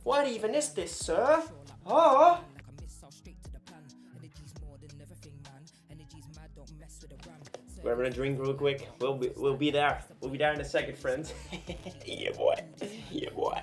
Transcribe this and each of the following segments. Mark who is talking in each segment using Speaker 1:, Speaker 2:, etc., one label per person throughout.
Speaker 1: What even is this, sir? Oh! Grabbing a drink real quick. We'll be there. We'll be there in a second, friends. Yeah, boy. Yeah, boy.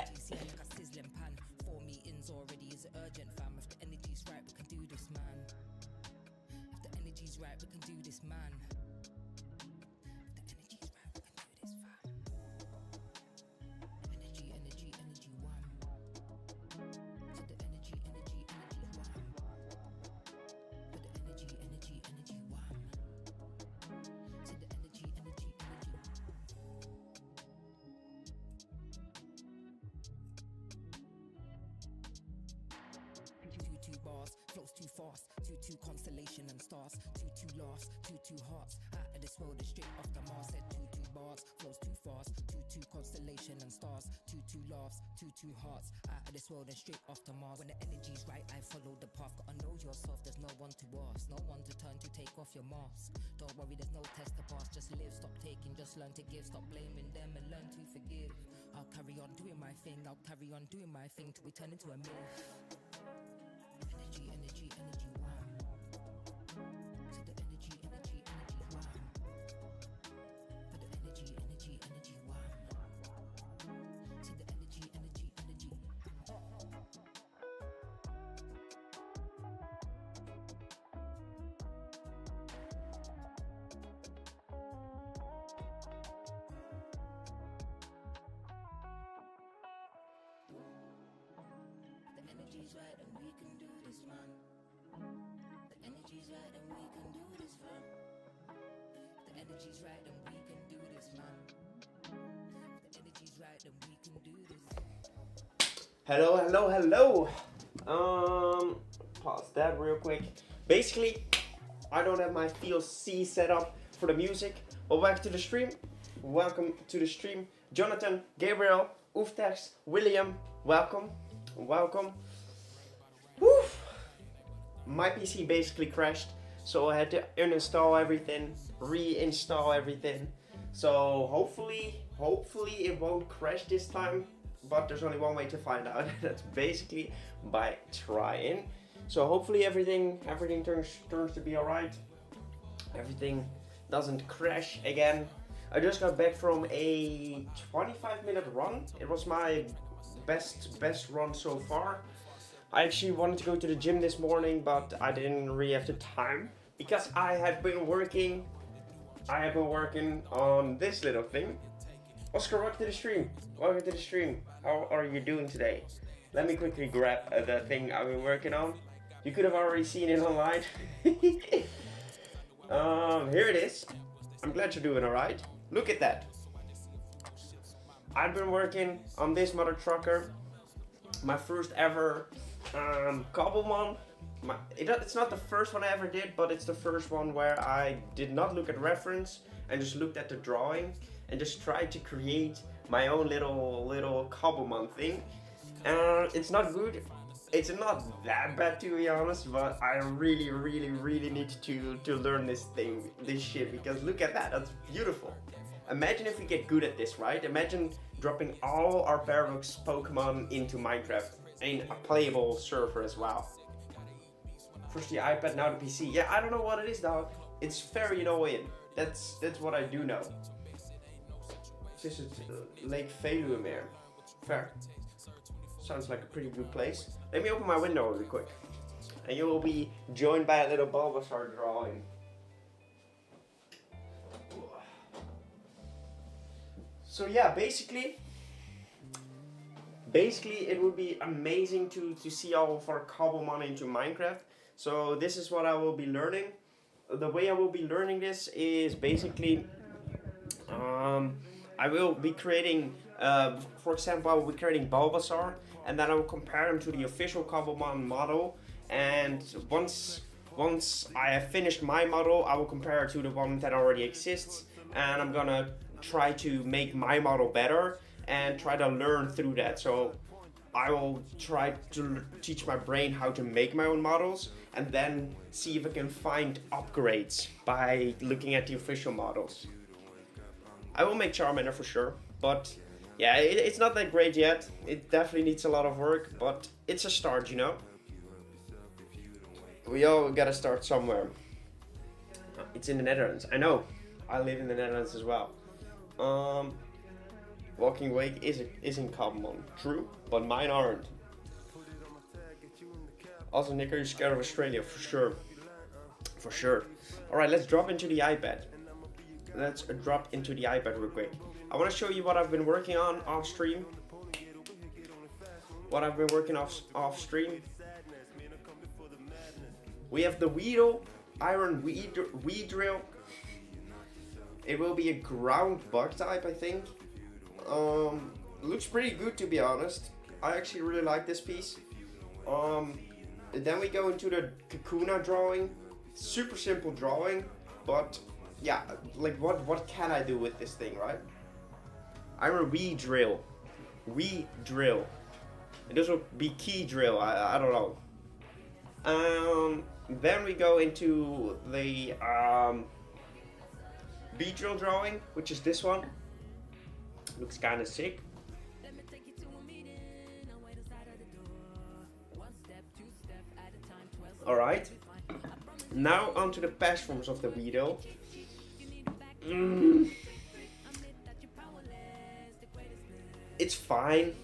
Speaker 2: Flows too fast, too constellation and stars, too laughs, too hearts. Out of this world, straight off the Mars. Said too bars, flows too fast, too constellation and stars, too laughs, too hearts. Out of this world and straight off the Mars. When the energy's right, I follow the path. Gotta know yourself, there's no one to ask, no one to turn to take off your mask. Don't worry, there's no test to pass. Just live, stop taking, just learn to give. Stop blaming them and learn to forgive. I'll carry on doing my thing. I'll carry on doing my thing till we turn into a myth. Energy one. To the energy one. For the energy one. To the energy. The energy's right and we can do this, man. The energy's right and we can do this, fam. The energy's right and we can do this, man. The energy's right and we can do this.
Speaker 1: Hello. Pause that real quick. Basically, I don't have my VLC set up for the music. But back to the stream. Welcome to the stream. Jonathan, Gabriel, Oeftex, William, welcome. Woo! My PC basically crashed, so I had to uninstall everything, reinstall everything. So hopefully it won't crash this time, but there's only one way to find out. That's basically by trying. So hopefully everything turns to be alright. Everything doesn't crash again. I just got back from a 25-minute run. It was my best run so far. I actually wanted to go to the gym this morning, but I didn't really have the time because I have been working on this little thing. Oscar, welcome to the stream. How are you doing today? Let me quickly grab the thing I've been working on. You could have already seen it online. Here it is. I'm glad you're doing alright. Look at that. I've been working on this mother trucker. My first ever Cobblemon. It's not the first one I ever did, but it's the first one where I did not look at reference and just looked at the drawing and just tried to create my own little Cobblemon thing. It's not good. It's not that bad, to be honest, but I really need to learn this shit, because look at that, that's beautiful. Imagine if we get good at this, right? Imagine dropping all our Paradox Pokemon into Minecraft in a playable server as well. First the iPad, now the PC. Yeah, I don't know what it is, dog. It's very annoying. That's what I do know. This is Lake Veluwemeer. Fair. Sounds like a pretty good place. Let me open my window really quick. And you will be joined by a little Bulbasaur drawing. So yeah, basically it would be amazing to see all of our Cobblemon into Minecraft. So this is what I will be learning. The way I will be learning this is basically I will be creating, for example, I will be creating Bulbasaur, and then I will compare him to the official Cobblemon model. And once I have finished my model, I will compare it to the one that already exists, and I'm gonna try to make my model better and try to learn through that. So I will try to teach my brain how to make my own models, and then see if I can find upgrades by looking at the official models. I will make Charmander for sure, but Yeah, it's not that great yet. It definitely needs a lot of work, but it's a start, you know? We all gotta start somewhere. It's in the Netherlands. I know. I live in the Netherlands as well. Walking Wake is in Kakuna. True, but mine aren't. Also, Nick, are you scared of Australia? For sure. For sure. Alright, let's drop into the iPad. Let's drop into the iPad real quick. I want to show you what I've been working on off stream. What I've been working off stream. We have the Weedle, Iron Weedril. It will be a ground bug type, I think. Looks pretty good, to be honest. I actually really like this piece. Then we go into the Kakuna drawing. Super simple drawing, but yeah, like what can I do with this thing, right? Iron Weedril. Weedril. It doesn't be key drill, I don't know. Then we go into the Beedril drawing, which is this one. Looks kind of sick. Alright. Now onto the past forms of the Weedle. It's fine.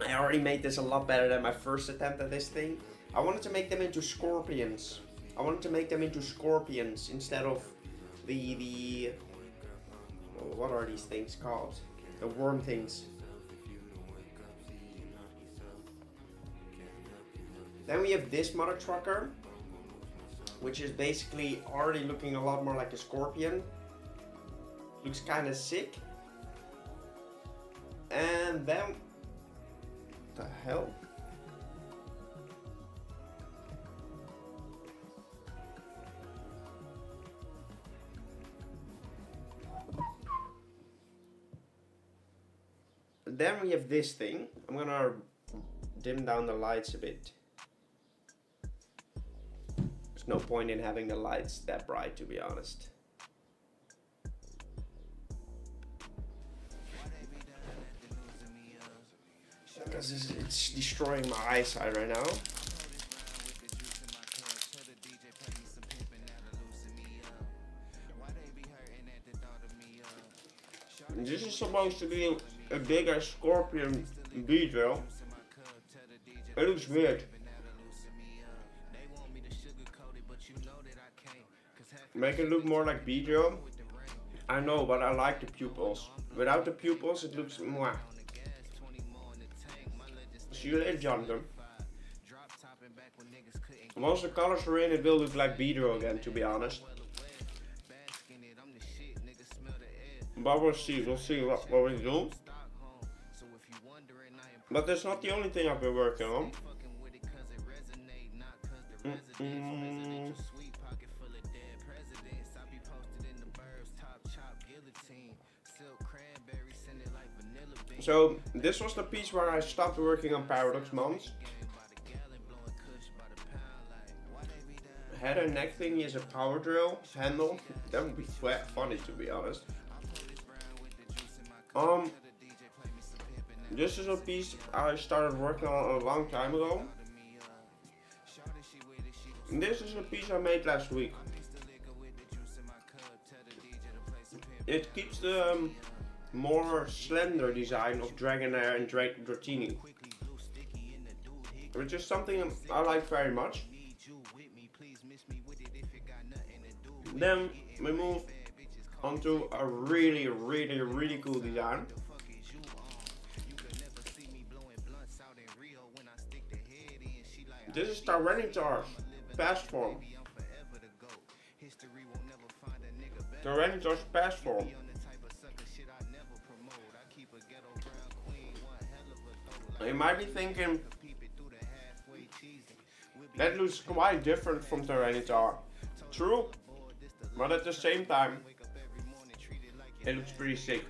Speaker 1: I already made this a lot better than my first attempt at this thing. I wanted to make them into scorpions. Instead of the what are these things called? The worm things. Then we have this mother trucker, which is basically already looking a lot more like a scorpion. Looks kind of sick. And then, what the hell? Then we have this thing. I'm gonna dim down the lights a bit. There's no point in having the lights that bright, to be honest. Because it's destroying my eyesight right now. This is supposed to be a bigger scorpion Beedril. It looks weird. Make it look more like Beedril. I know, but I like the pupils. Without the pupils, it looks mwah. See you later, Jonathan. Once the colors are in, it will look like Beedril again, to be honest. But we'll see what we do. But that's not the only thing I've been working on. So this was the piece where I stopped working on Paradox Mons. Head and neck thingy is a power drill handle. That would be funny, to be honest. This is a piece I started working on a long time ago. And this is a piece I made last week. It keeps the more slender design of Dragonair and Dratini, which is something I like very much. Then we move onto a really cool design. This is Tyranitar's past form. Tyranitar's past form. You might be thinking, that looks quite different from Tyranitar. True, but at the same time, it looks pretty sick.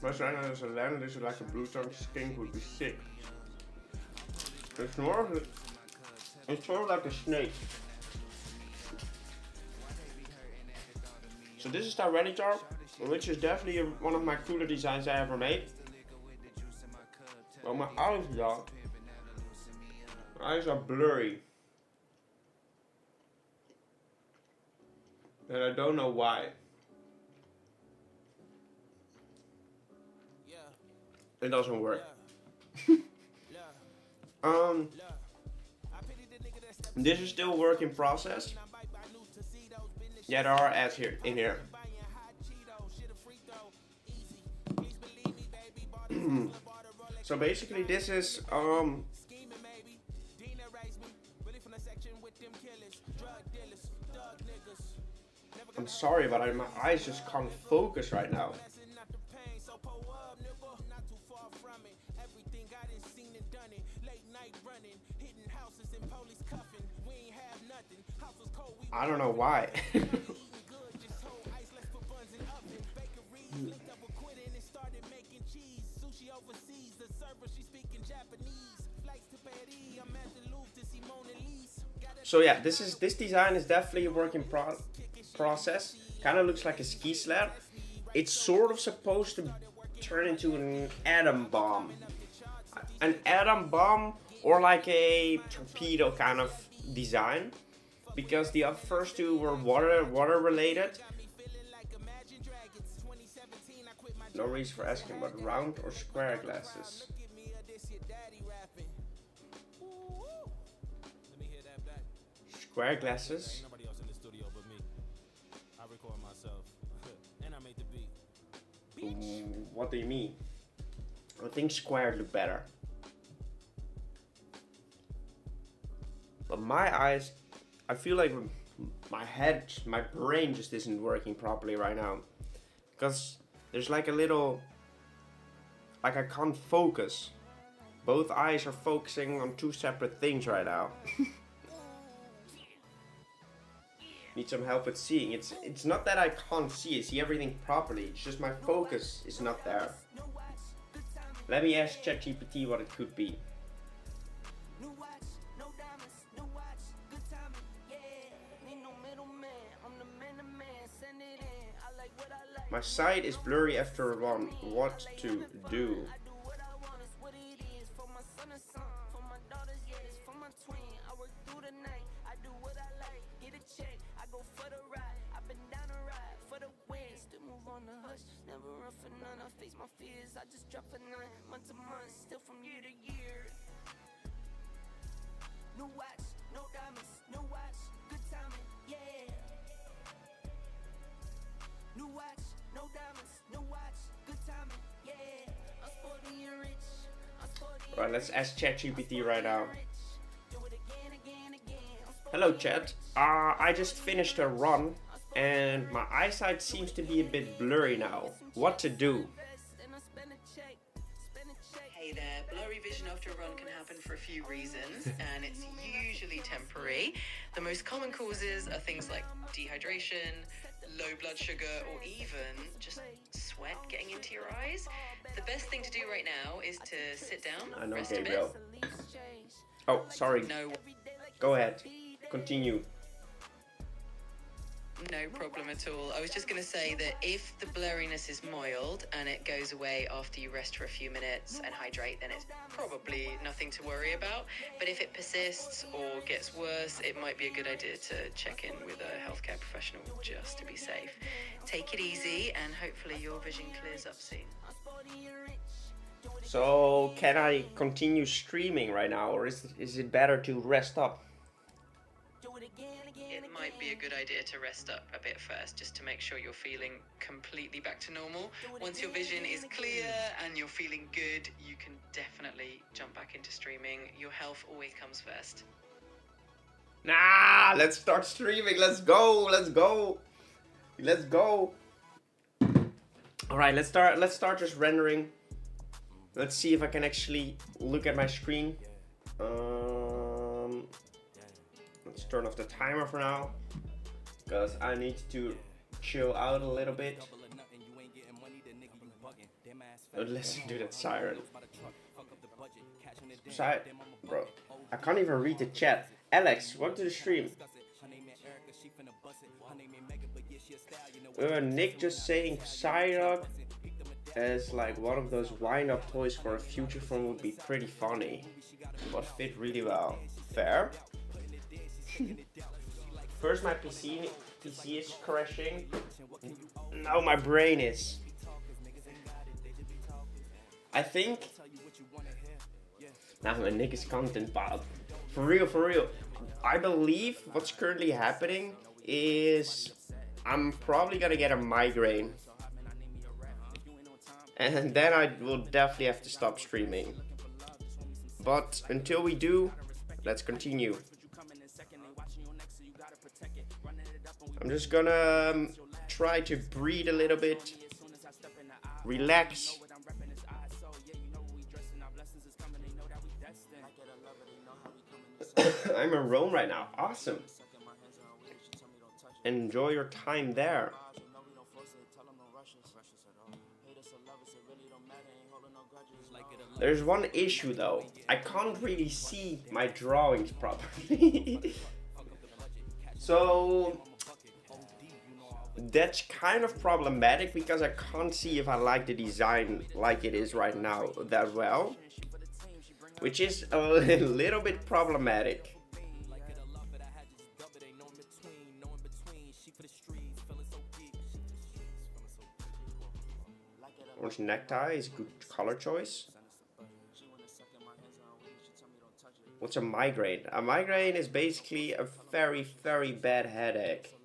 Speaker 1: Most right now there's a land, this is like a blue tongue skink would be sick. It's sort of like a snake. So this is Tyranitar. which is definitely one of my cooler designs I ever made. Well, my eyes, dog. My eyes are blurry. And I don't know why. It doesn't work. This is still a work in process. Yeah, there are ads here in here. So basically this is I'm sorry, but my eyes just can't focus right now. I don't know why. So yeah, this design is definitely a work in process. Kind of looks like a ski sled. It's sort of supposed to turn into an atom bomb. An atom bomb or like a torpedo kind of design. Because the first two were water related. No reason for asking, but round or square glasses? Square glasses? What do you mean? I think square look better. But my eyes, I feel like my head, my brain just isn't working properly right now. Because there's like a little, like I can't focus. Both eyes are focusing on two separate things right now. Need some help with seeing. It's not that I can't see everything properly. It's just my focus is not there. Let me ask ChatGPT what it could be. My sight is blurry after one. What to do? Right, let's ask ChatGPT right now. Hello Chat, I just finished a run and my eyesight seems to be a bit blurry now. What to do?
Speaker 3: Hey there, blurry vision after a run can happen for a few reasons and it's usually temporary. The most common causes are things like dehydration, low blood sugar, or even just sweat getting into your eyes. The best thing to do right now is to sit down,
Speaker 1: I know,
Speaker 3: rest
Speaker 1: Gabriel.
Speaker 3: a bit.
Speaker 1: Oh, sorry.
Speaker 3: No.
Speaker 1: Go ahead. Continue.
Speaker 3: No problem at all. I was just going to say that if the blurriness is mild and it goes away after you rest for a few minutes and hydrate, then it's probably nothing to worry about. But if it persists or gets worse, it might be a good idea to check in with a healthcare professional just to be safe. Take it easy and hopefully your vision clears up soon.
Speaker 1: So, can I continue streaming right now, or is it better to rest up?
Speaker 3: It might be a good idea to rest up a bit first, just to make sure you're feeling completely back to normal. Once your vision is clear and you're feeling good, you can definitely jump back into streaming. Your health always comes first.
Speaker 1: Nah, let's start streaming. Let's go. Let's go. Let's go. All right, let's start just rendering. Let's see if I can actually look at my screen. Let's turn off the timer for now, because I need to chill out a little bit. Don't listen to that siren. Bro, I can't even read the chat. Alex, welcome to the stream. Nick just saying Psyduck as like one of those wind-up toys for a future phone would be pretty funny, but fit really well. Fair. First my PC is crashing. Now my brain is. I think. Now my Nick is content pile. For real. I believe what's currently happening is I'm probably gonna get a migraine. And then I will definitely have to stop streaming. But until we do, let's continue. I'm just gonna try to breathe a little bit, relax. I'm in Rome right now. Awesome. Enjoy your time there. There's one issue though. I can't really see my drawings properly. So that's kind of problematic because I can't see if I like the design like it is right now that well, which is a little bit problematic. Orange necktie is a good color choice. What's a migraine? A migraine is basically a very, very bad headache.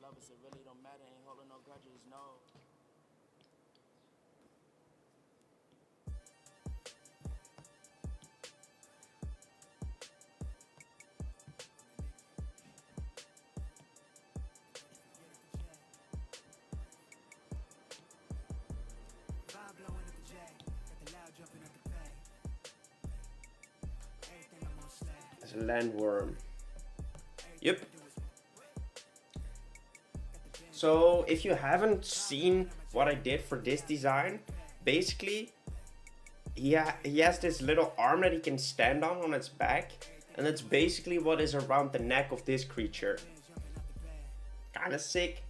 Speaker 1: A landworm. Yep. So if you haven't seen what I did for this design, basically he has this little arm that he can stand on its back, and that's basically what is around the neck of this creature. Kinda sick.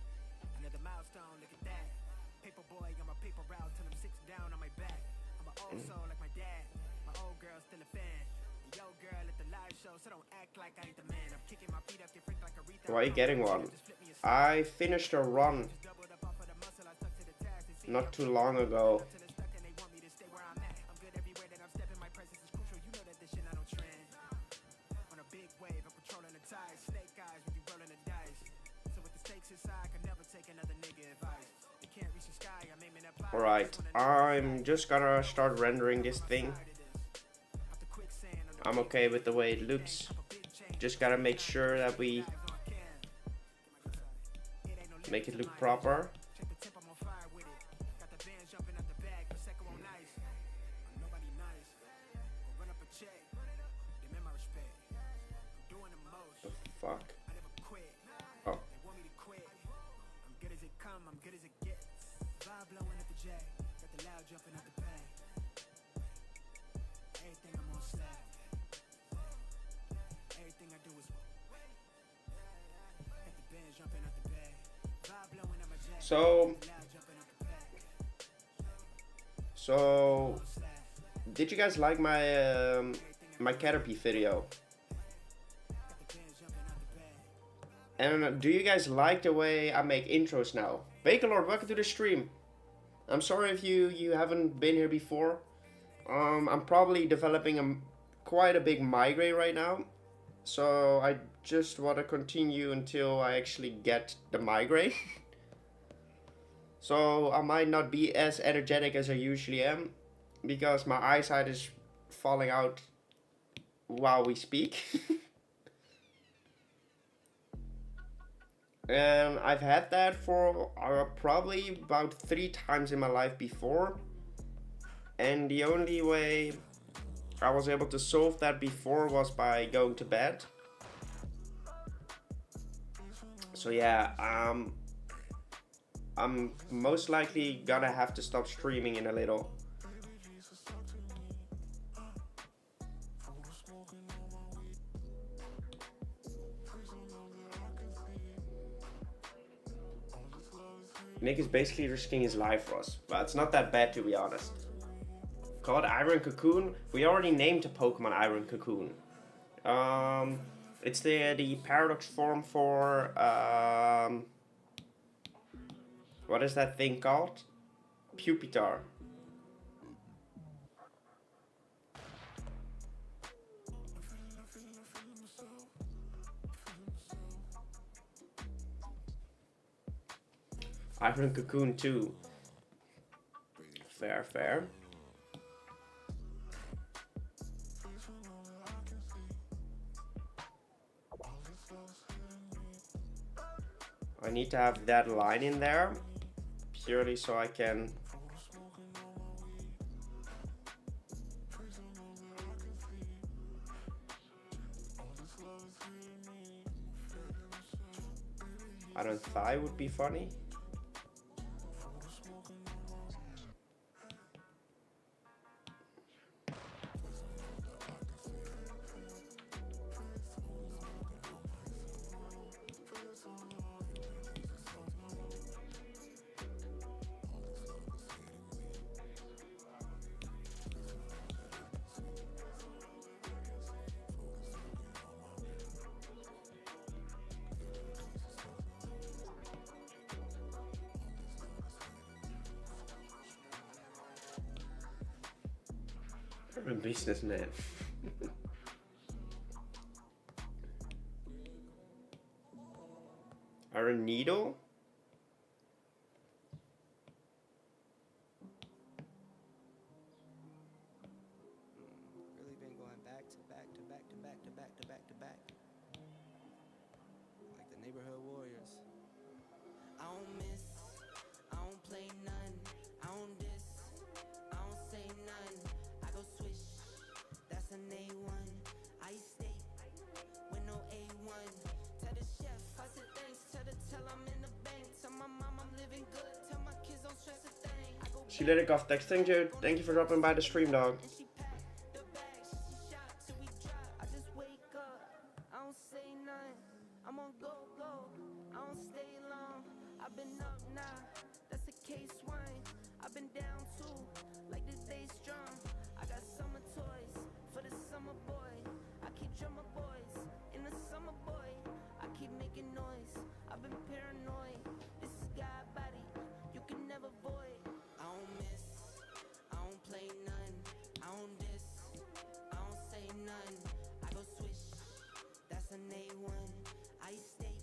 Speaker 1: Why are you getting one? I finished a run not too long ago. Alright, I'm just gonna start rendering this thing. I'm okay with the way it looks. Just gotta make sure that we make it look proper. The fuck? Oh. So did you guys like my my Caterpie video? And do you guys like the way I make intros now? Bakelord, welcome to the stream. I'm sorry if you haven't been here before. I'm probably developing quite a big migraine right now, so I just want to continue until I actually get the migraine. So I might not be as energetic as I usually am, because my eyesight is falling out while we speak. And I've had that for probably about 3 times in my life before. And the only way I was able to solve that before was by going to bed. So yeah, I'm most likely gonna have to stop streaming in a little. Nick is basically risking his life for us, but it's not that bad to be honest. Called Iron Cocoon. We already named a Pokemon Iron Cocoon. It's the paradox form for what is that thing called? Pupitar. Iron Cocoon too. Fair, fair. I need to have that line in there, purely so I can Iron Thigh would be funny. I'm a businessman. Iron Needle?
Speaker 4: Really been going back to back to back to back to back to back to back. Like the neighborhood warriors.
Speaker 2: I don't miss, I don't play none, I don't diss, I don't say none. I go swish, that's an A1. I steak with no A1. Tell the chef, I said thanks. Tell I'm in the bank. Tell my mom I'm living good. Tell my kids don't stress a thing. I go
Speaker 1: See you later, Goth texting you. Thank you for dropping by the stream, dog.
Speaker 2: and she pack the bags, she shot till we drop. I just wake up, I don't say none. I'm on go, I don't stay long. I've been up now, that's a case wine. I've been down too, like this day strong. I got summer toys for the summer boy. I keep drummer boys in the summer boy. I keep making noise, I've been paranoid. This is God body, you can never void. I don't miss, I don't play none, I don't diss, I don't say none. I go swish, that's an A1. I steak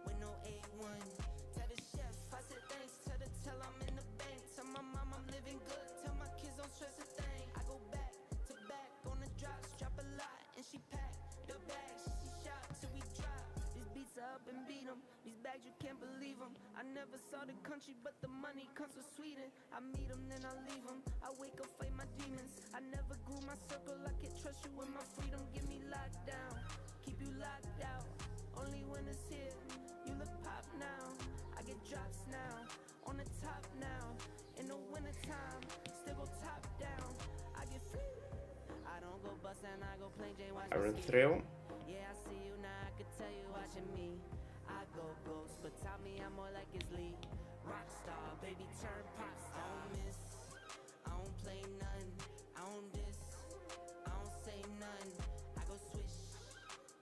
Speaker 2: with no A1. Tell the chef, I said thanks. Tell I'm in the bank. Tell my mom I'm living good. Tell my kids don't stress a thing. I go back to back on the drops, drop a lot, and she pack the bags. She shot till we drop. These beats are up and beat 'em. These bags you can't believe 'em. I never saw the country, but the money comes from Sweden. I meet 'em, then I leave 'em. I wake up, fight my demons. I never grew my circle. I can't trust you with my freedom. Give me locked down, keep you locked out. Only when it's here, you look pop now. I get drops now, on the top now. In the wintertime, still go top down. I get free. I don't go bust and I go plain Jane watch
Speaker 1: Iron
Speaker 2: me ski.
Speaker 1: Thrill.
Speaker 2: Yeah, I see you now, I could tell you watching me. I go ghost, but tell me I'm more like his lead. Rockstar, baby, turn pop star. I don't miss, I don't play none, I don't diss, I don't say none. I go swish,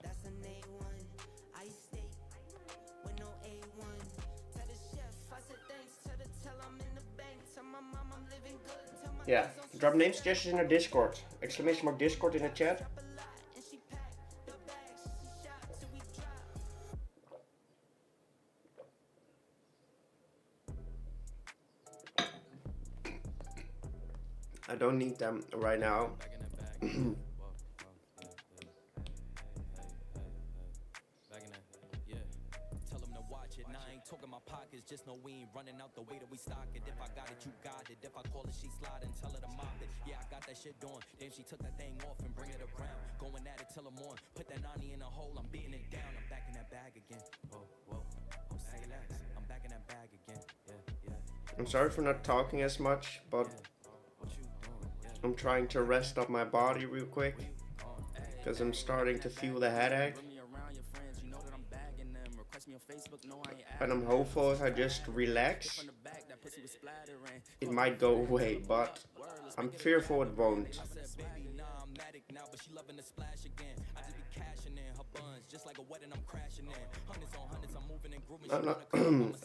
Speaker 2: that's an A1. I steak with no A1. Tell the chef, I said thanks. Tell I'm in the bank. Tell my mom I'm living good. Tell my
Speaker 1: Yeah,
Speaker 2: kids don't
Speaker 1: drop name suggestions in our Discord. Exclamation mark Discord in the chat.
Speaker 2: drop a lot, and she pack the bags. She shot till we drop.
Speaker 1: I don't need them right now.
Speaker 4: Back in that bag. Back in that, yeah. Tell them to watch it. Now I ain't talking my pockets. Just know we ain't running out the way that we stock it. If I got it, you got it. If I call it, she slide and tell her to mop it. Yeah, I got that shit doing. Damn, she took that thing off and bring it around. Going at it till I'm on. Put that 90 in a hole. I'm beating it down. I'm back in that bag again. Whoa, whoa. Oh, say less. I'm back in that bag again. Yeah, yeah.
Speaker 1: I'm sorry for not talking as much, but
Speaker 4: What you doing? Yeah.
Speaker 1: I'm trying to rest up my body real quick because I'm starting to feel the headache.
Speaker 4: Bring me around your friends, you know that I'm bagging them. Request me on Facebook,
Speaker 1: And I'm hopeful if I just relax, it might go away, but I'm fearful it won't.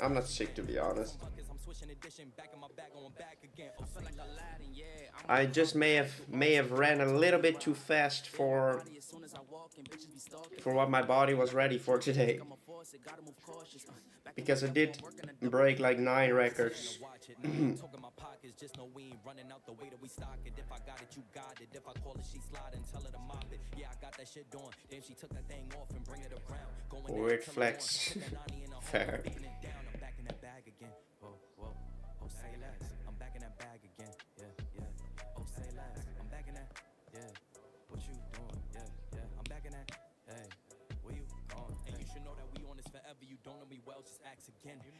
Speaker 1: I'm not sick, to be honest. I just may have ran a little bit too fast for what my body was ready for today. Because I did break like 9 records. Weird flex. Fair.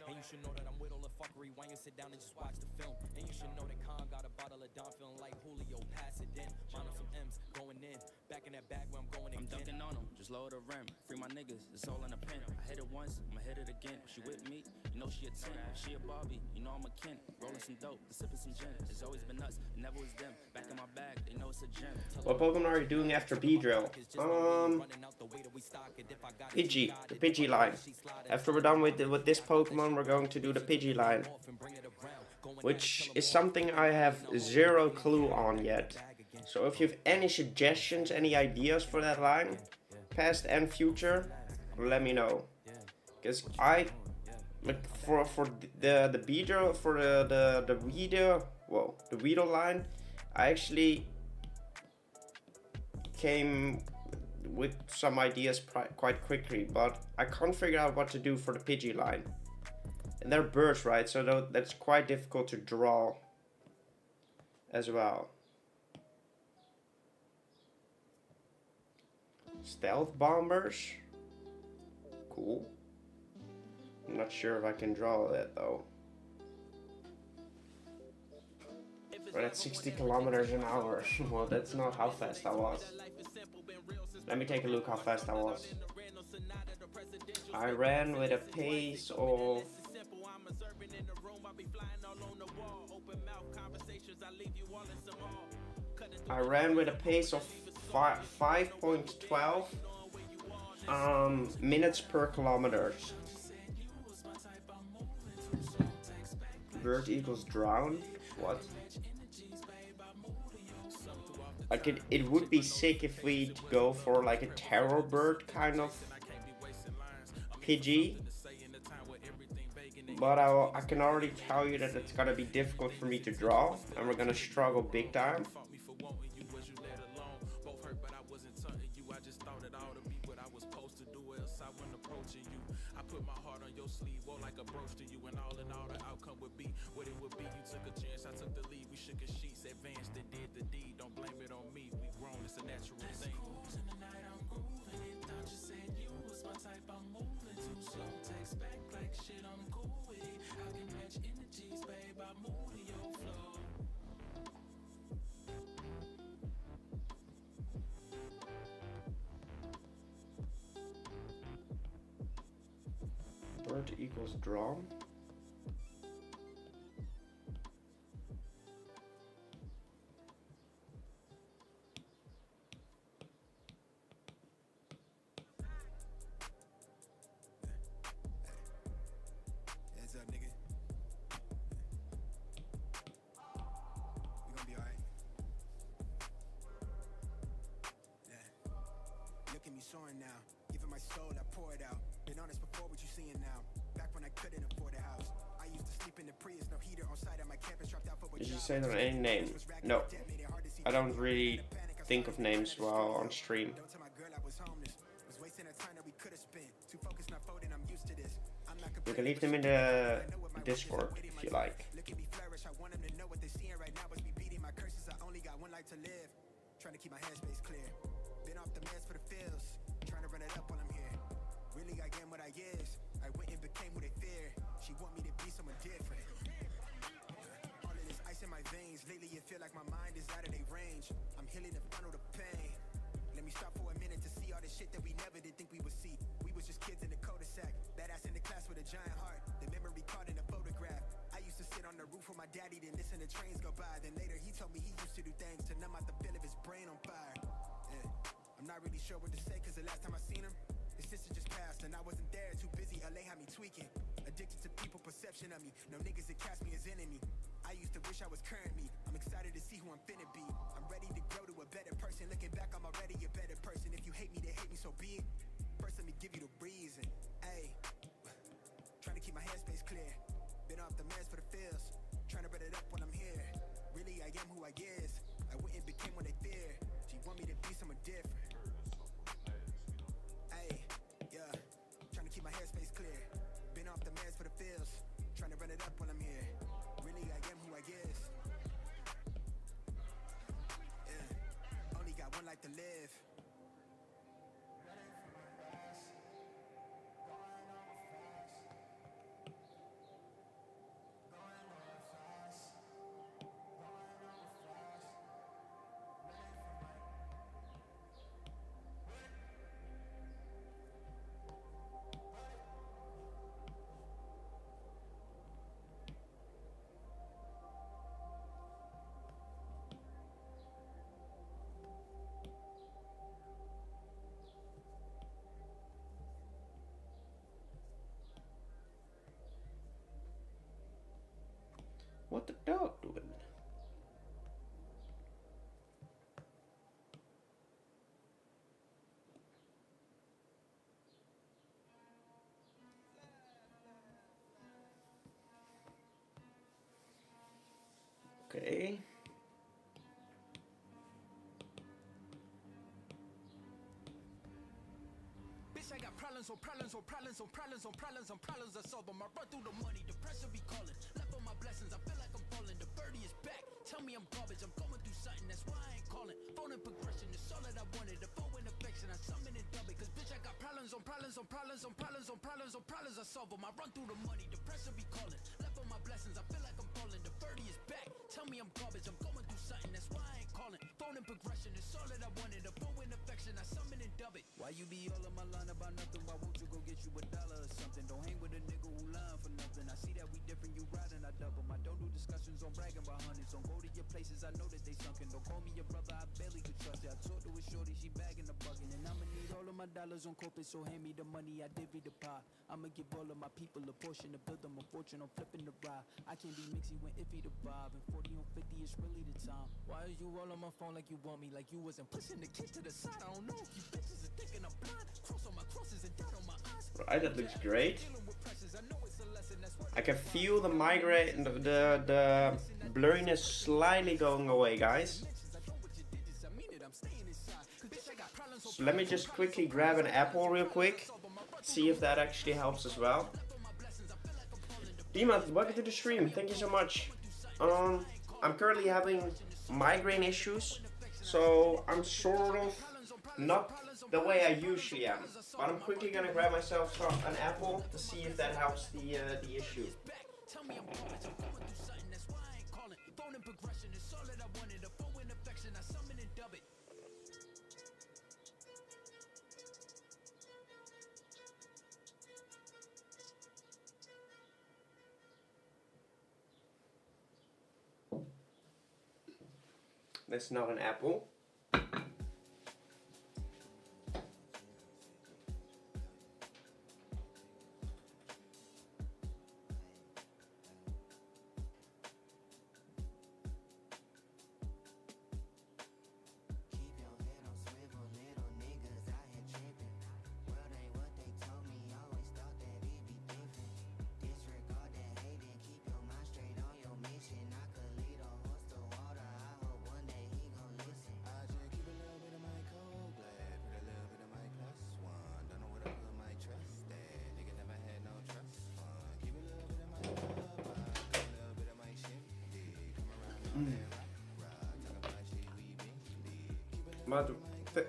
Speaker 1: And you should know that I'm Weedle and fuckery. Why you sit down and just watch the film? And you should know that Khan got a bottle of Don feeling like Julio. Pass it in. Mine on some M's going in. Back in that bag where I'm going again. I'm dunking on them. Just lower the rim. Free my niggas. It's all in a pen. I hit it once. I'ma hit it again. She with me. You know she a 10. She a Barbie. You know I'm a Ken. Rolling some dope. Sipping some gin. It's always been us. It never was them. Back in my bag. They know it's a gem. What Pokemon are you doing after Beedril? Pidgey. The Pidgey line. After we're done with this Pokemon, we're going to do the Pidgey line, which is something I have zero clue on yet. So if you have any suggestions, any ideas for that line, past and future, let me know. Because I, like, for the Beedril, for the Weedle line, I actually came with some ideas quite quickly, but I can't figure out what to do for the Pidgey line. And they're birds, right? So that's quite difficult to draw as well. Stealth bombers. Cool. I'm not sure if I can draw that though. We're at 60 kilometers an hour. Well, that's not how fast I was. Let me take a look how fast I was. I ran with a pace of 5.12 minutes per kilometer. Bird equals drown? What? Like it would be sick if we go for like a terror bird kind of Pidgey. But I can already tell you that it's gonna be difficult for me to draw, and we're gonna struggle big time. Bird equals drawn.
Speaker 5: Heads up, nigga. We gonna be alright. Yeah. Look at me soaring now. Giving my soul, I pour it out. Been honest before, what you seeing now? Back when I couldn't afford a house. I used to sleep in the Prius, no heater on site at my campus, dropped out for a
Speaker 1: Did you say that any name? No. I don't really think of names while on stream.
Speaker 5: Don't tell my girl I was homeless. Was wasting a time that we could have spent. Too focused, not folding, I'm used to this. I'm not
Speaker 1: You can leave them in the Discord if you like.
Speaker 5: Look at me flourish, I want them to know what they're seeing right now. Must be beating my curses, I only got one life to live. Trying to keep my headspace clear. Been off the meds for the feels. Trying to run it up while I'm here. Really I am what I is. I went and became who they fear. She want me to be someone different. All of this ice in my veins. Lately it feel like my mind is out of their range. I'm healing the funnel the pain. Let me stop for a minute to see all the shit that we never did think we would see. We was just kids in the cul-de-sac. That ass in the class with a giant heart. The memory caught in a photograph. I used to sit on the roof with my daddy, then listen to trains go by. Then later he told me he used to do things to numb out the feel of his brain on fire. Yeah. I'm not really sure what to say, cause the last time I seen him, his sister just passed and I wasn't there. Too busy, LA had me tweaking. Addicted to people perception of me. No niggas that cast me as enemy. I used to wish I was current me. I'm excited to see who I'm finna be. I'm ready to grow to a better person. Looking back, I'm already a better person. If you hate me, then hate me, so be it. First, let me give you the reason. Ayy, trying to keep my headspace clear. Been off the meds for the feels. Trying to run it up when I'm here. Really, I am who I is. I went and became what they fear. She want me to be someone different. Ayy, yeah, trying to keep my headspace clear. Been off the meds for the feels. Trying to run it up when I'm here. Really, I am who I is. Yeah, only got one life to live.
Speaker 1: What the dog doing? Okay.
Speaker 4: Bitch, I got problems on problems on problems on problems on problems on problems I solve them. I run through the money, the pressure be calling. Left on my blessings, I feel like I'm falling. The birdie is back. Tell me I'm garbage, I'm going through something, that's why I ain't calling. Phone and progression, it's all that I wanted. The phone and affection, I summon and dub it. Cause bitch, I got problems on problems on problems on problems on problems on problems I solve them. I run through the money, the pressure be calling. Left on my blessings, I feel like I'm falling. The birdie is back. Tell me I'm garbage, I'm going through something, that's why I ain't calling. Phone and progression, it's all that I wanted. The phone and affection, I summon and dub it. Why you be all in my line about nothing? Why won't you go get you $1 or something? Don't hang with a nigga who lying for nothing. I see that we different, you riding, I double. I don't do discussions on bragging about hundreds. Don't go to your places, I know that they sunken. Don't call me your brother, I barely could trust it. I talked to a shorty, she bagging the bucket. And I'ma need all of my dollars on corporate, so hand me the money, I divvy the pie. I'ma give all of my people a portion to build them a fortune. I'm flipping the ride. I can't be mixy when iffy the vibe. And 40 on 50 is really the time. Why is you all on my phone like you want me? Like you wasn't pushing the kid to the side. I don't know if you bitches are thinking I'm blind. Cross on my crosses and down on my eyes.
Speaker 1: Right, that looks great. I can feel the migraine, the blurriness slightly going away, guys. So let me just quickly grab an apple real quick. See if that actually helps as well. Dima, welcome to the stream. Thank you so much. I'm currently having migraine issues, so I'm sort of not the way I usually am. But I'm quickly gonna grab myself an apple to see if that helps the issue. That's not an apple.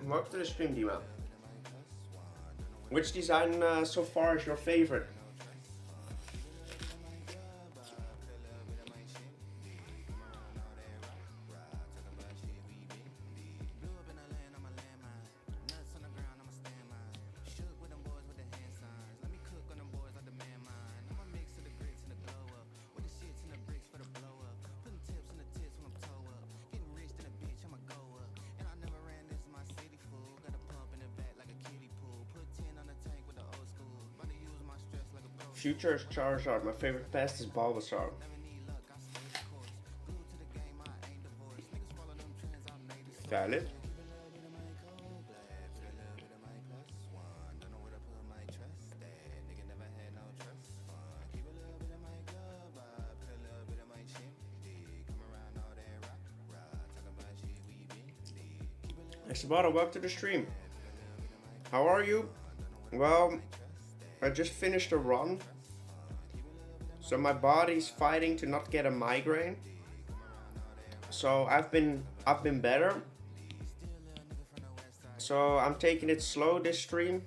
Speaker 1: Welcome to the stream, Dima. Which design so far is your favorite? Future is Charizard. My favorite past is Bulbasaur. Valid. Sabata, welcome to the stream. How are you? Well, I just finished a run, so my body's fighting to not get a migraine. So I've been better. So I'm taking it slow this stream.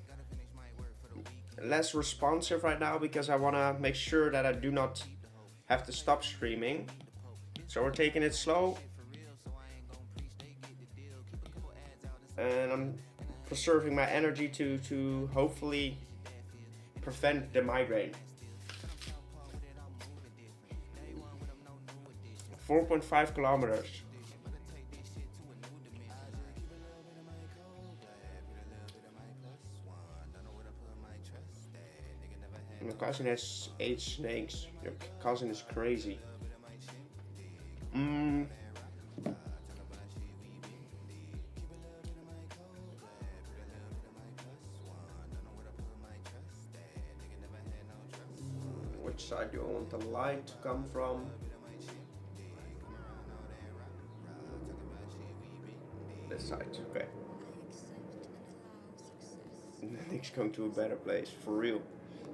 Speaker 1: Less responsive right now because I want to make sure that I do not have to stop streaming. So we're taking it slow. And I'm preserving my energy to hopefully prevent the migraine. 4.5 kilometers. My cousin has 8 snakes. Your cousin is crazy. Which side do I want the light to come from? This side, okay. Nick's going to a better place, for real.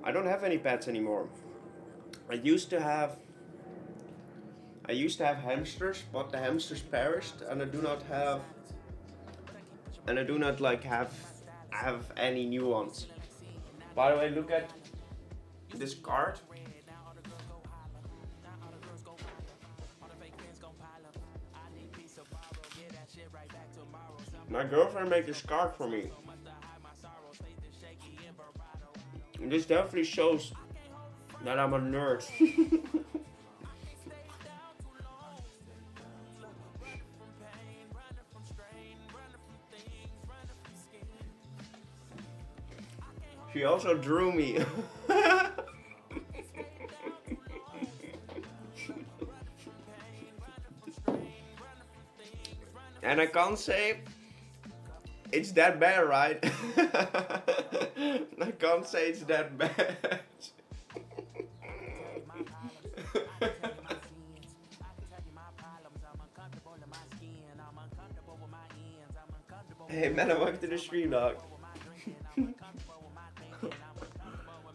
Speaker 1: I don't have any pets anymore. I used to have hamsters, but the hamsters perished, and I do not like have any new ones. By the way, look at this card. My girlfriend made this card for me. And this definitely shows that I'm a nerd. She also drew me. And I can't say it's that bad, right? I can't say it's that bad. Hey man, welcome to the stream, dog.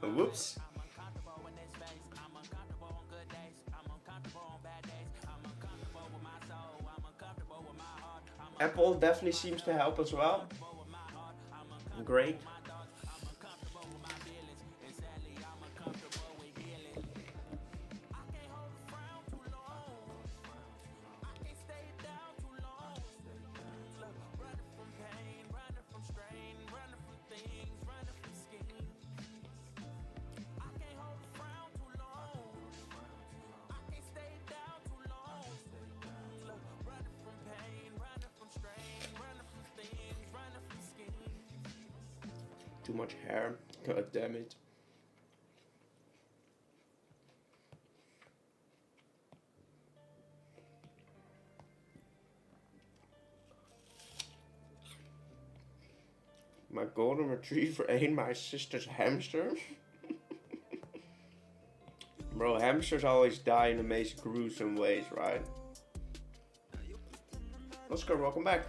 Speaker 1: Whoops. Apple definitely seems to help as well. Great. Too much hair. God damn it. My golden retriever ate my sister's hamster. Bro, hamsters always die in the most gruesome ways, right? Oscar, welcome back.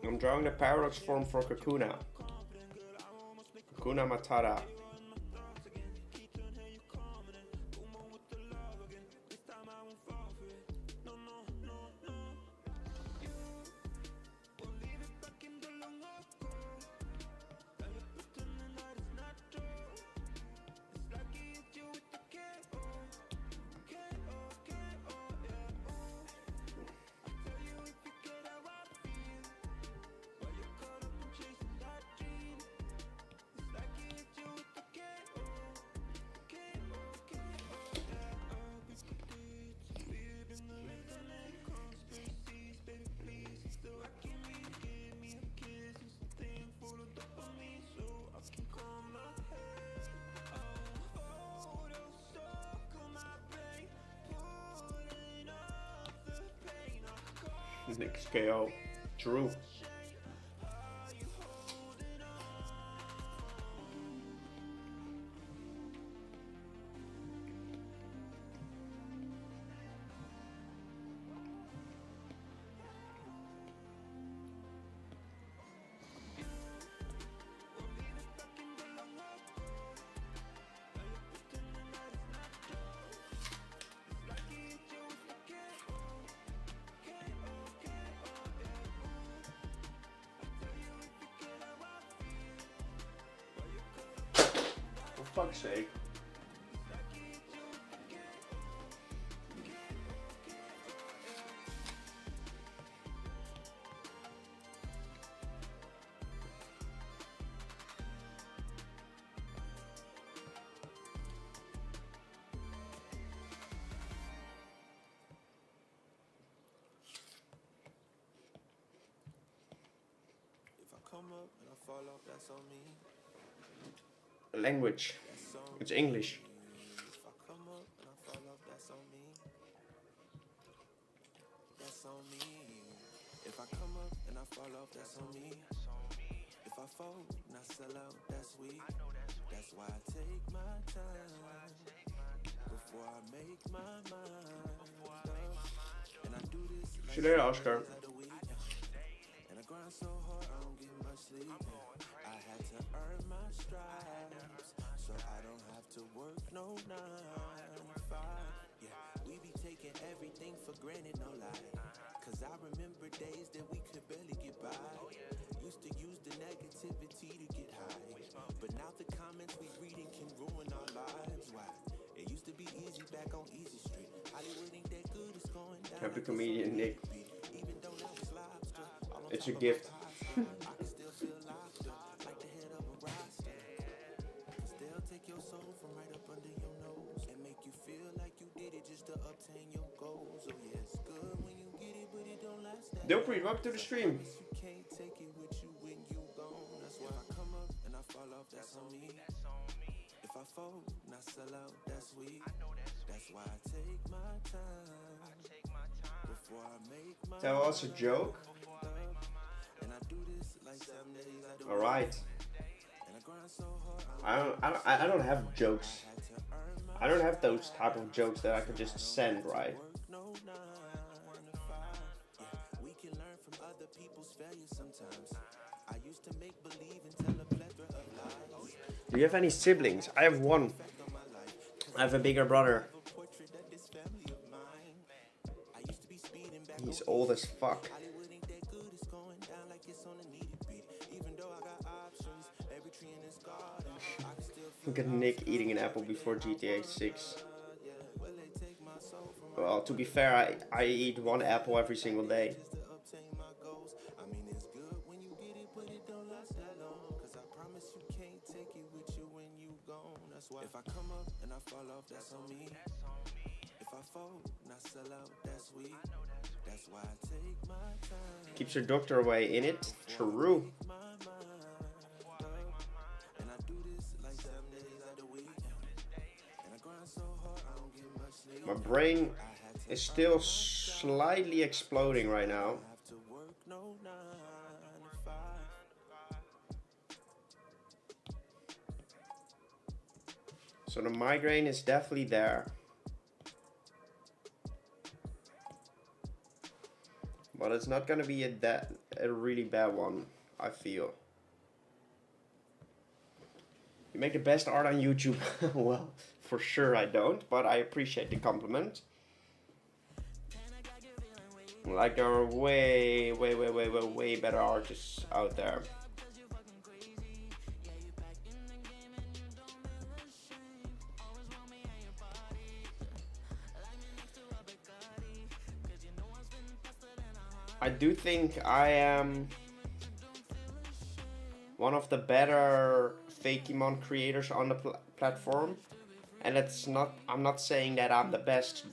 Speaker 1: I'm drawing the paradox form for Kakuna. Kakuna Matata. Next KO. True. For fuck's sake.
Speaker 6: If I come up and I fall off, that's on me.
Speaker 1: Language. It's English.
Speaker 6: If I come up and I fall off, that's on me. That's on me. If I come up and I fall off, that's on me. If I fall and I sell out, that's weak. That's why I take my time before I make my mind. And I do this like
Speaker 1: See you later, Oscar.
Speaker 6: days of the week. And I grind so hard, I don't get much sleep. I had to earn my stripes, so I don't have to work no 9 to 5. Yeah, we be taking everything for granted, no lie. Cause I remember days that we could barely get by. Used to use the negativity to get high, but now the comments we reading can ruin our lives. Why? It used to be easy back on Easy Street. Hollywood ain't that good, it's going down.
Speaker 1: Happy comedian Nick.
Speaker 6: Even though that was lobster, all on
Speaker 1: It's a
Speaker 6: top of
Speaker 1: gift.
Speaker 6: my pasta, I can still feel laughter, like the head of a roster. Cause they'll take your soul from right up under your nose and make you feel like you did it just to obtain your goals. Oh yeah, it's good when you get it, but it don't last that long.
Speaker 1: Dilpreet, welcome to the stream.
Speaker 6: You can't take it with you when you gone. That's why if I come up and I fall off, that's on me. If I fall and I sell out, that's weak. That's why I take my time before I make my
Speaker 1: That was a joke.
Speaker 6: and I do this like 7 days out of the week.
Speaker 1: Alright.
Speaker 6: And I grind so hard,
Speaker 1: I don't have jokes. I don't have those type of jokes that I could just send, right?
Speaker 6: work no 9 to 5. Yeah, we can learn from other people's failures sometimes. I used to make believe and tell a plethora of lies.
Speaker 1: Do you have any siblings? I have one. I have a bigger brother.
Speaker 6: Portrait that this family of mine. I used to be speeding back
Speaker 1: He's old as fuck.
Speaker 6: Hollywood ain't that good, it's going down like it's on a needed beat. Even though I got options, every tree in this garden, I can still feel
Speaker 1: Look at Nick eating an apple before GTA 6.
Speaker 6: well, they take my soul from
Speaker 1: Well, to be fair, I eat one apple every single day.
Speaker 6: just to obtain my goals. I mean, it's good when you get it, but it don't last that long. Cause I promise you can't take it with you when you gone. That's why if I come up and I fall off, that's on me. If I fall and I sell out, that's weak. That's why I take my time.
Speaker 1: Keeps your doctor away in it. True.
Speaker 6: My mind and I do this like 7 days out of the week. And I grind so hard, I don't get much sleep.
Speaker 1: My brain is still slightly exploding right now.
Speaker 6: Have to work no 9 to 5.
Speaker 1: So the migraine is definitely there. But it's not gonna be a really bad one, I feel. You make the best art on YouTube. Well, for sure I don't, but I appreciate the compliment. Like there are way better artists out there. I do think I am one of the better Fakemon creators on the platform, and it's not. I'm not saying that I'm the best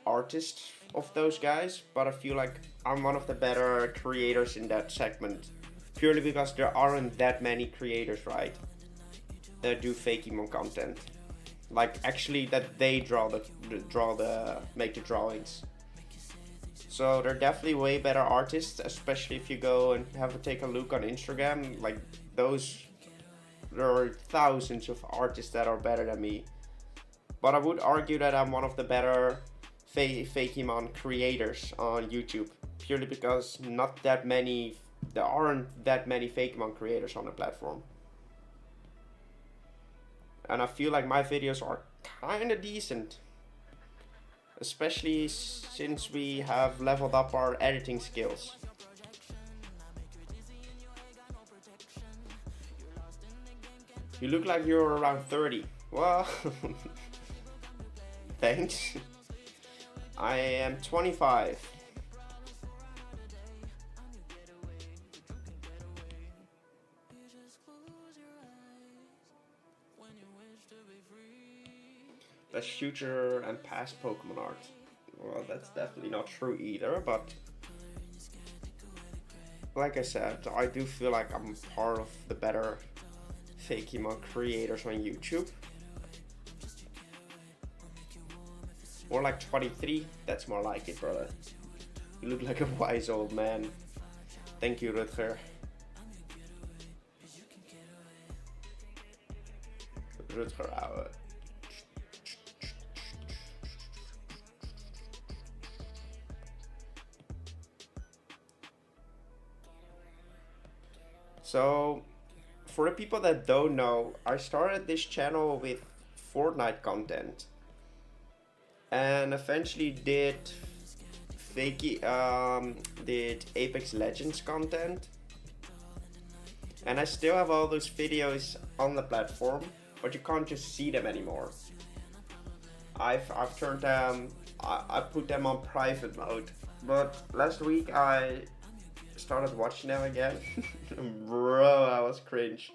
Speaker 1: artist of those guys, but I feel like I'm one of the better creators in that segment, purely because there aren't that many creators, right, that do Fakemon content. Like actually that they make the drawings. So they're definitely way better artists, especially if you go and take a look on Instagram. Like those, there are thousands of artists that are better than me. But I would argue that I'm one of the better Fakemon creators on YouTube, purely because there aren't that many Fakemon creators on the platform. And I feel like my videos are kinda decent. Especially since we have leveled up our editing skills. You look like you're around 30. Well, thanks. I am 25. That's future and past Pokemon art. Well, that's definitely not true either, but like I said, I do feel like I'm part of the better Fakemon creators on YouTube. More like 23, that's more like it, brother. You look like a wise old man. Thank you, Rutger. Rutger ouwe. So, for the people that don't know, I started this channel with Fortnite content. And eventually did did Apex Legends content. And I still have all those videos on the platform, but you can't just see them anymore. I've turned them, I put them on private mode. But last week I started watching them again. Bro, I was cringe.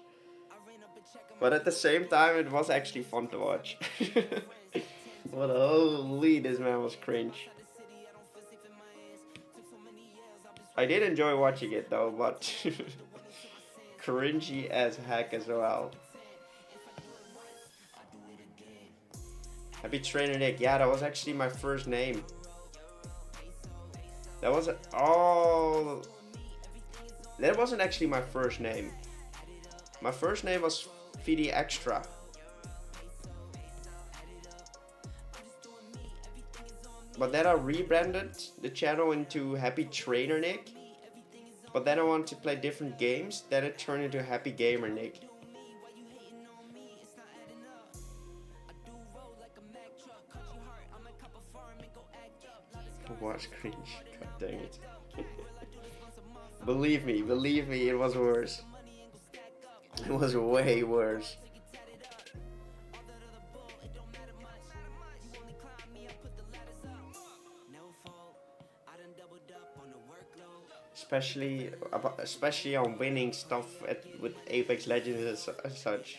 Speaker 1: But at the same time, it was actually fun to watch. What holy, this man was cringe. I did enjoy watching it though, but cringy as heck as well. Happy Trainer Nick, yeah, that was actually my first name. That wasn't that wasn't actually my first name. My first name was VD Extra. But then I rebranded the channel into Happy Trainer Nick. But then I wanted to play different games, then it turned into Happy Gamer Nick. Was cringe. God dang it. Believe me, it was worse. It was way worse. Especially on winning stuff with Apex Legends as such.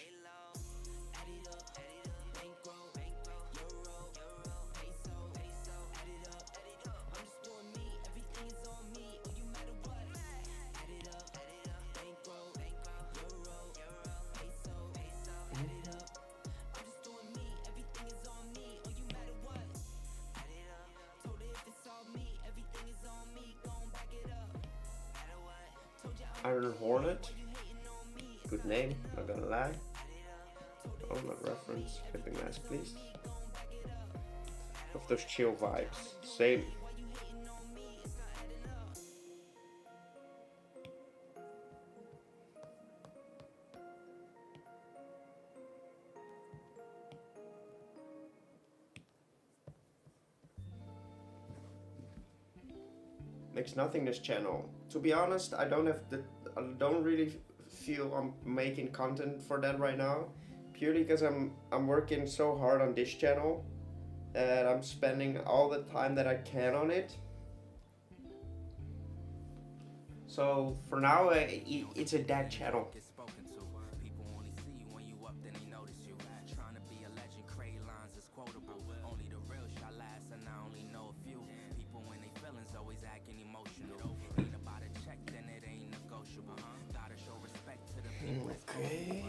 Speaker 1: Iron Hornet. Good name, not gonna lie. Oh, not reference. Clipping mask, please. Of those chill vibes. Same. Makes nothing this channel. To be honest, I don't really feel I'm making content for that right now. Purely because I'm working so hard on this channel that I'm spending all the time that I can on it. So for now, it's a dead channel. Okay.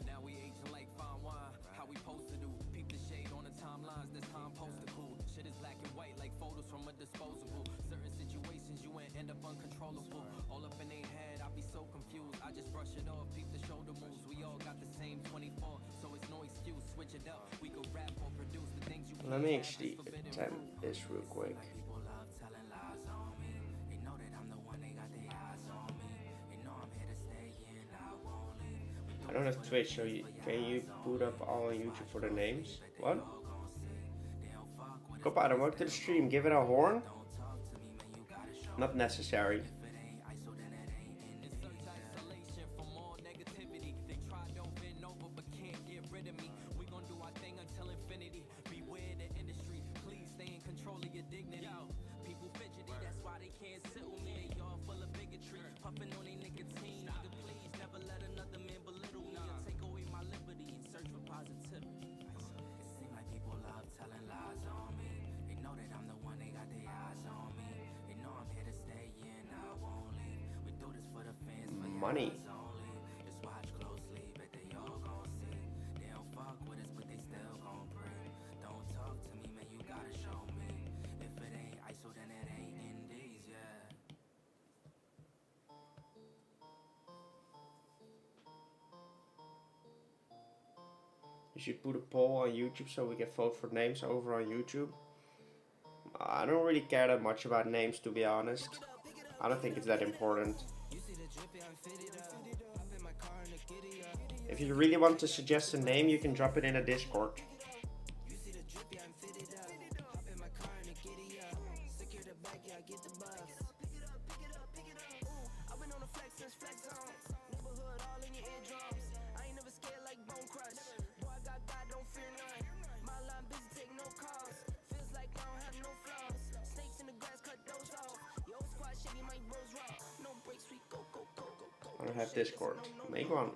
Speaker 4: Now we aging like fine wine. How we supposed to do? Peep the shade on the timelines. This how I'm supposed to cool. Shit is black and uncontrollable. All up in their head, I be so confused. I just brush it off, peep the shoulder moves. We all got the same 24, so it's no excuse. Switch it up. We could rap or produce the things you
Speaker 1: Let me actually attempt this real quick.
Speaker 4: People love telling lies on me. They know that I'm the one, they got their eyes on me. They know I'm here to stay and I won't leave.
Speaker 1: I don't have Twitch, so can you put up all on YouTube for the names? What? Go bottom, welcome to the stream. Give it a horn? Not necessary. Money.
Speaker 4: Just watch closely, but they all gon' see. They don't fuck with us, but they still gon' pray. Don't talk to me, man, you gotta show me. If it ain't ISO, then it ain't Indies, yeah.
Speaker 1: You should put a poll on YouTube so we can vote for names over on YouTube. I don't really care that much about names, to be honest. I don't think it's that important. If you really want to suggest a name, you can drop it in a Discord. I don't have Discord. Make one.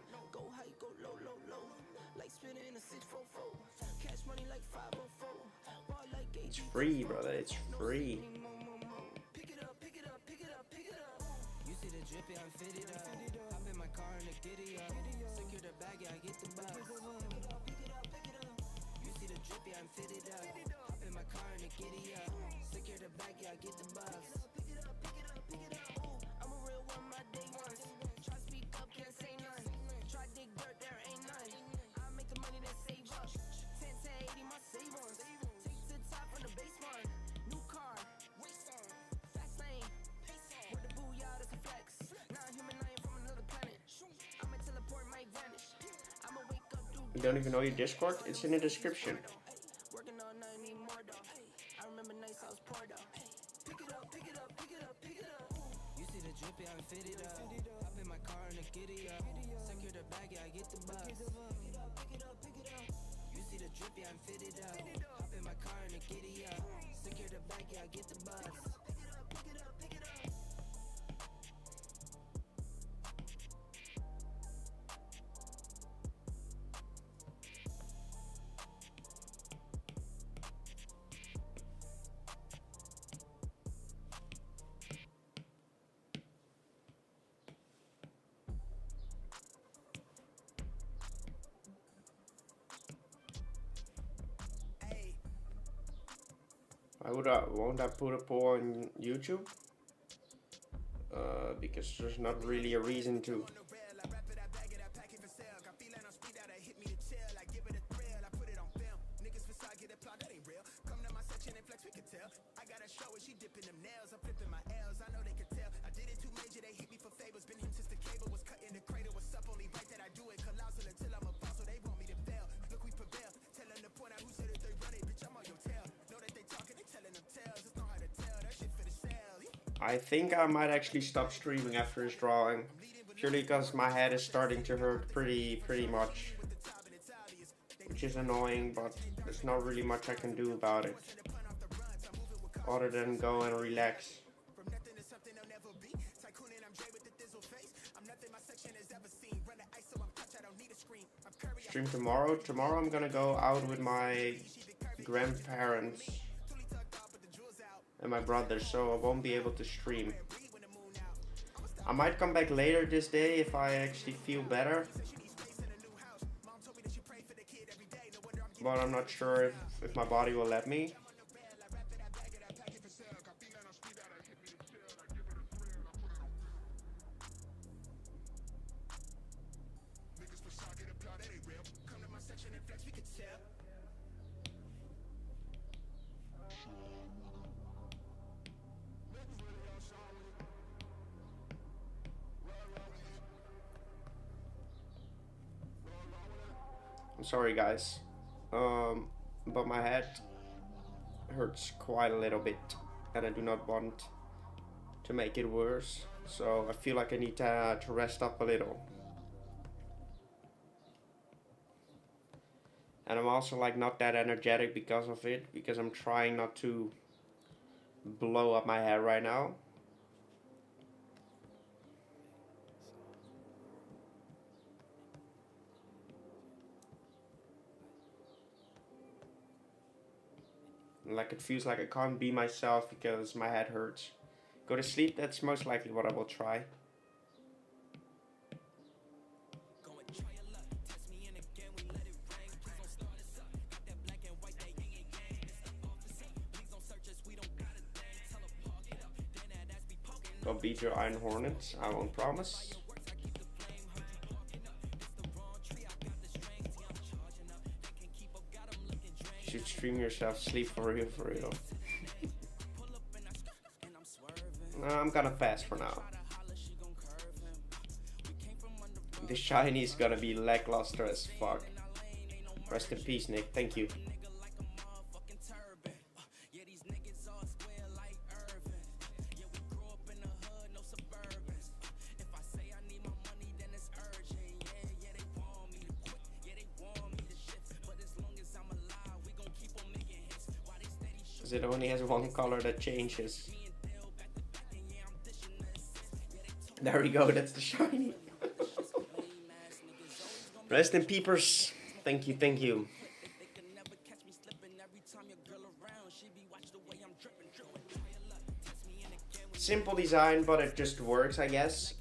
Speaker 1: It's free, brother. It's free. You don't even know your Discord? It's in the description. Won't I put a poll on YouTube? Because there's not really a reason to. I think I might actually stop streaming after this drawing, purely because my head is starting to hurt pretty much, which is annoying, but there's not really much I can do about it, other than go and relax. Stream tomorrow. Tomorrow I'm gonna go out with my grandparents and my brother, so I won't be able to stream. I might come back later this day if I actually feel better, but I'm not sure if my body will let me. sorry guys, but my head hurts quite a little bit, and I do not want to make it worse. So I feel like I need to rest up a little. And I'm also like not that energetic because of it, because I'm trying not to blow up my head right now. Like it feels like I can't be myself because my head hurts. Go to sleep, that's most likely what I will try. Don't beat your Iron Hornets, I won't promise. You should stream yourself sleep for real, for real. I'm gonna fast for now. The shiny is gonna be lackluster as fuck. Rest in peace, Nick, thank you. It only has one color that changes. There we go, that's the shiny. Rest in peepers. Thank you, thank you. Simple design, but it just works, I guess.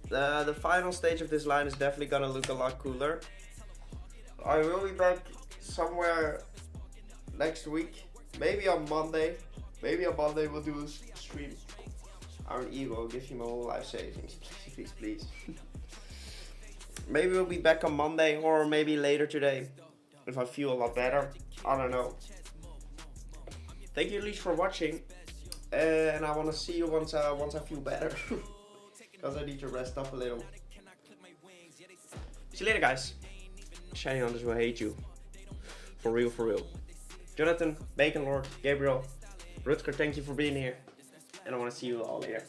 Speaker 1: The final stage of this line is definitely gonna look a lot cooler. I will be back somewhere next week. Maybe on Monday. Maybe on Monday we'll do a stream. Iron Eagle, give him all life savings. Please, please. Maybe we'll be back on Monday or maybe later today. If I feel a lot better. I don't know. Thank you at least for watching. And I want to see you once I feel better. Because I need to rest up a little. See you later, guys. Shiny Hunters will hate you. For real, for real. Jonathan, Bacon Lord, Gabriel, Rutger, thank you for being here. And I want to see you all later.